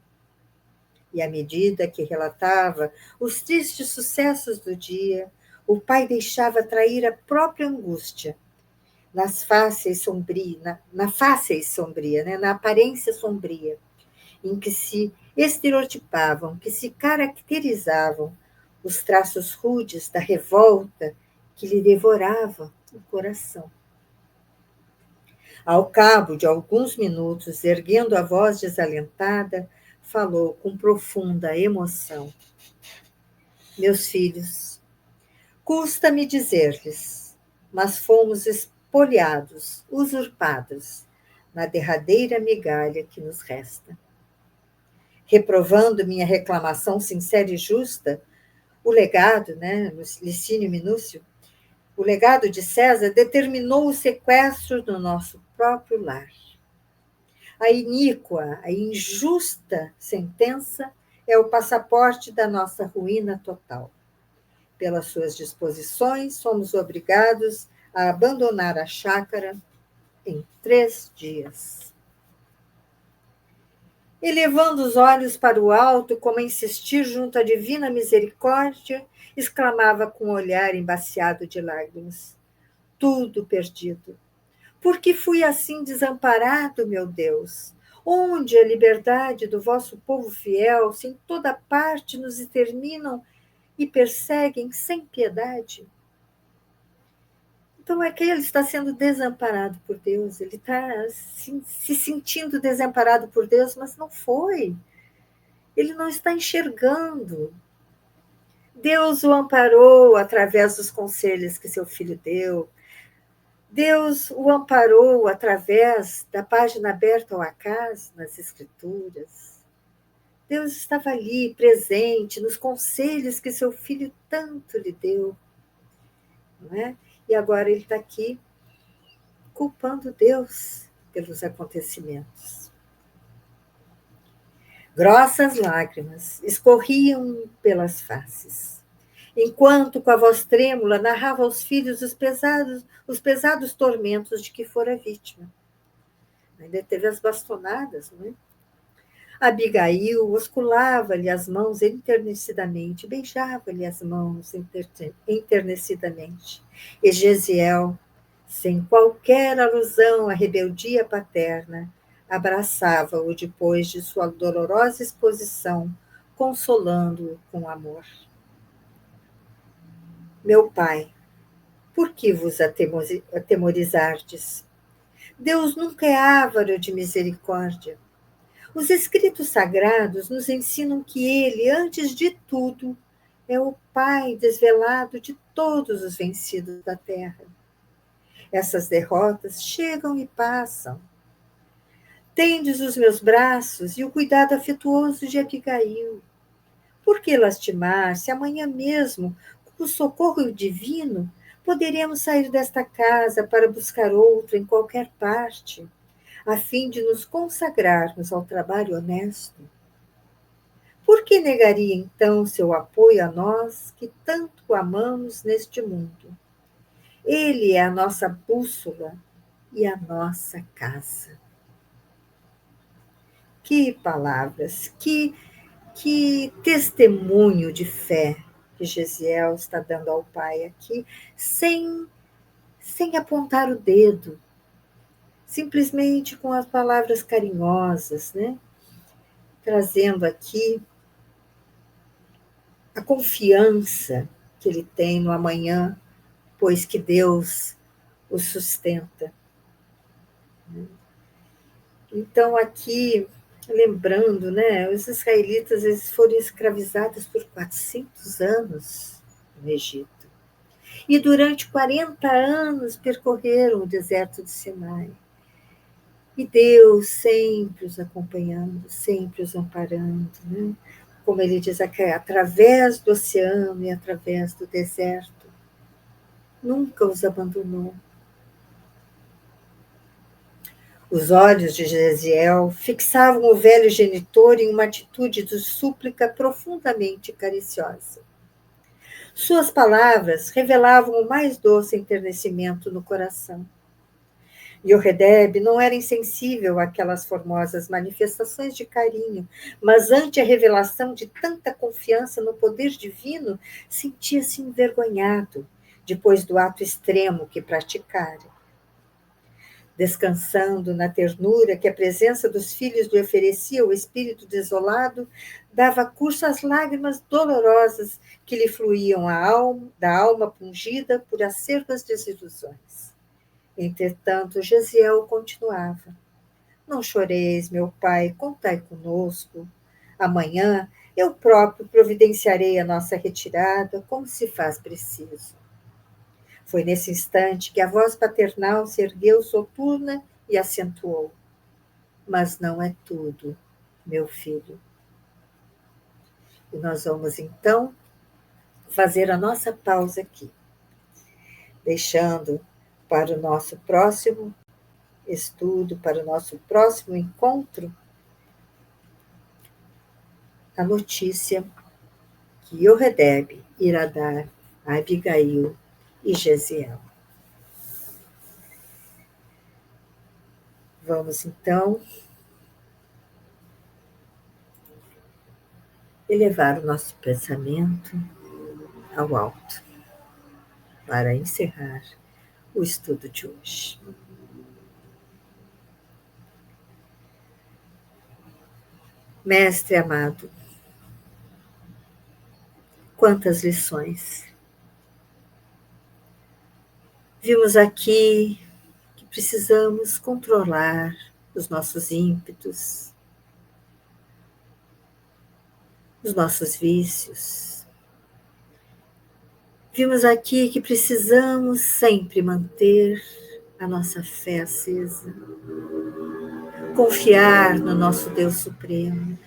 A: E à medida que relatava os tristes sucessos do dia, o pai deixava trair a própria angústia nas faces sombria, na face sombria, né, na aparência sombria, em que se estereotipavam, que se caracterizavam os traços rudes da revolta que lhe devorava o coração. Ao cabo de alguns minutos, erguendo a voz desalentada, falou com profunda emoção: Meus filhos, custa-me dizer-lhes, mas fomos espoliados, usurpados, na derradeira migalha que nos resta. Reprovando minha reclamação sincera e justa, o legado, né, Licínio Minúcio, o legado de César determinou o sequestro do nosso próprio lar. A iníqua, a injusta sentença é o passaporte da nossa ruína total. Pelas suas disposições, somos obrigados a abandonar a chácara em 3 dias. Elevando os olhos para o alto, como a insistir junto à divina misericórdia, exclamava com um olhar embaciado de lágrimas: Tudo perdido. Por que fui assim desamparado, meu Deus? Onde a liberdade do vosso povo fiel, se em toda parte nos exterminam e perseguem sem piedade? Então é que ele está sendo desamparado por Deus, ele está se sentindo desamparado por Deus, mas não foi. Ele não está enxergando. Deus o amparou através dos conselhos que seu filho deu. Deus o amparou através da página aberta ao acaso nas Escrituras. Deus estava ali, presente, nos conselhos que seu filho tanto lhe deu. Não é? E agora ele está aqui culpando Deus pelos acontecimentos. Grossas lágrimas escorriam pelas faces, enquanto, com a voz trêmula, narrava aos filhos os pesados tormentos de que fora vítima. Ainda teve as bastonadas, não é? Abigail osculava-lhe as mãos enternecidamente, beijava-lhe as mãos enternecidamente. E Gesiel, sem qualquer alusão à rebeldia paterna, abraçava-o depois de sua dolorosa exposição, consolando-o com amor. Meu pai, por que vos atemorizardes? Deus nunca é avaro de misericórdia. Os escritos sagrados nos ensinam que ele, antes de tudo, é o Pai desvelado de todos os vencidos da terra. Essas derrotas chegam e passam. Tendes os meus braços e o cuidado afetuoso de Abigail. Por que lastimar se amanhã mesmo, com o socorro divino, poderemos sair desta casa para buscar outra em qualquer parte, a fim de nos consagrarmos ao trabalho honesto? Por que negaria então seu apoio a nós que tanto o amamos neste mundo? Ele é a nossa bússola e a nossa casa. Que palavras, que testemunho de fé que Gesiel está dando ao pai aqui, sem apontar o dedo, simplesmente com as palavras carinhosas, né? Trazendo aqui a confiança que ele tem no amanhã pois que Deus o sustenta. Então, aqui, lembrando, né, os israelitas eles foram escravizados por 400 anos no Egito. E durante 40 anos percorreram o deserto de Sinai. E Deus sempre os acompanhando, sempre os amparando, né? Como ele diz aqui, através do oceano e através do deserto. Nunca os abandonou. Os olhos de Gesiel fixavam o velho genitor em uma atitude de súplica profundamente cariciosa. Suas palavras revelavam o mais doce enternecimento no coração. Yoredeb não era insensível àquelas formosas manifestações de carinho, mas ante a revelação de tanta confiança no poder divino, sentia-se envergonhado, depois do ato extremo que praticara. Descansando na ternura que a presença dos filhos lhe oferecia ao espírito desolado, dava curso às lágrimas dolorosas que lhe fluíam da alma pungida por acerbas desilusões. Entretanto, Gesiel continuava: Não choreis, meu pai, contai conosco. Amanhã eu próprio providenciarei a nossa retirada, como se faz preciso. Foi nesse instante que a voz paternal se ergueu soturna e acentuou: Mas não é tudo, meu filho. E nós vamos, então, fazer a nossa pausa aqui, deixando para o nosso próximo estudo, para o nosso próximo encontro, a notícia que Yoredeb irá dar a Abigail e Gesiel. Vamos, então, elevar o nosso pensamento ao alto para encerrar o estudo de hoje. Mestre amado, quantas lições! Vimos aqui que precisamos controlar os nossos ímpetos, os nossos vícios. Vimos aqui que precisamos sempre manter a nossa fé acesa, confiar no nosso Deus Supremo,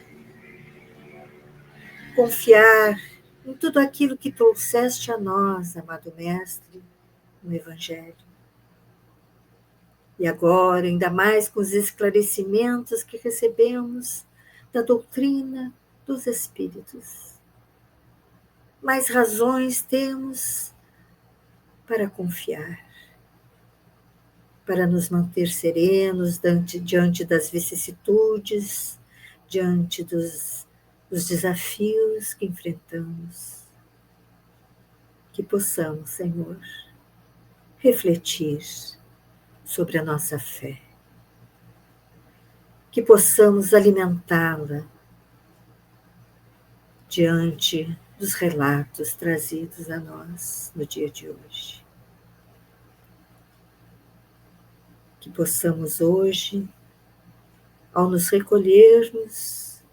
A: confiar em tudo aquilo que trouxeste a nós, amado Mestre, no Evangelho. E agora, ainda mais com os esclarecimentos que recebemos da doutrina dos Espíritos, mais razões temos para confiar, para nos manter serenos diante das vicissitudes, diante dos desafios que enfrentamos. Que possamos, Senhor, refletir sobre a nossa fé, que possamos alimentá-la diante dos relatos trazidos a nós no dia de hoje. Que possamos hoje, ao nos recolhermos,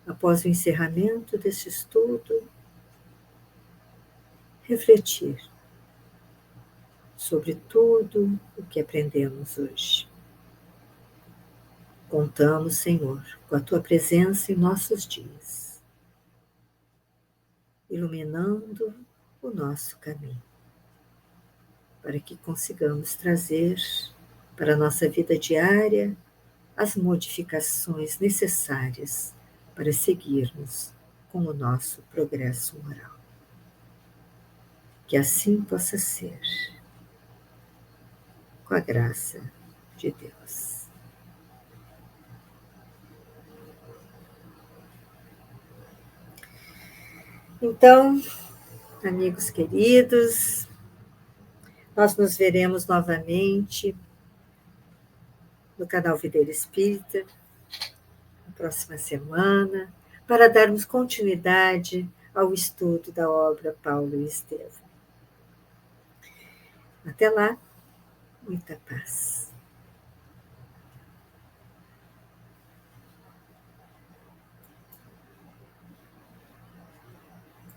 A: após o encerramento desse estudo, refletir sobre tudo o que aprendemos hoje. Contamos, Senhor, com a Tua presença em nossos dias, iluminando o nosso caminho, para que consigamos trazer para a nossa vida diária as modificações necessárias para seguirmos com o nosso progresso moral. Que assim possa ser, com a graça de Deus. Então, amigos queridos, nós nos veremos novamente no canal Videira Espírita, na próxima semana, para darmos continuidade ao estudo da obra Paulo e Estevão. Até lá, muita paz.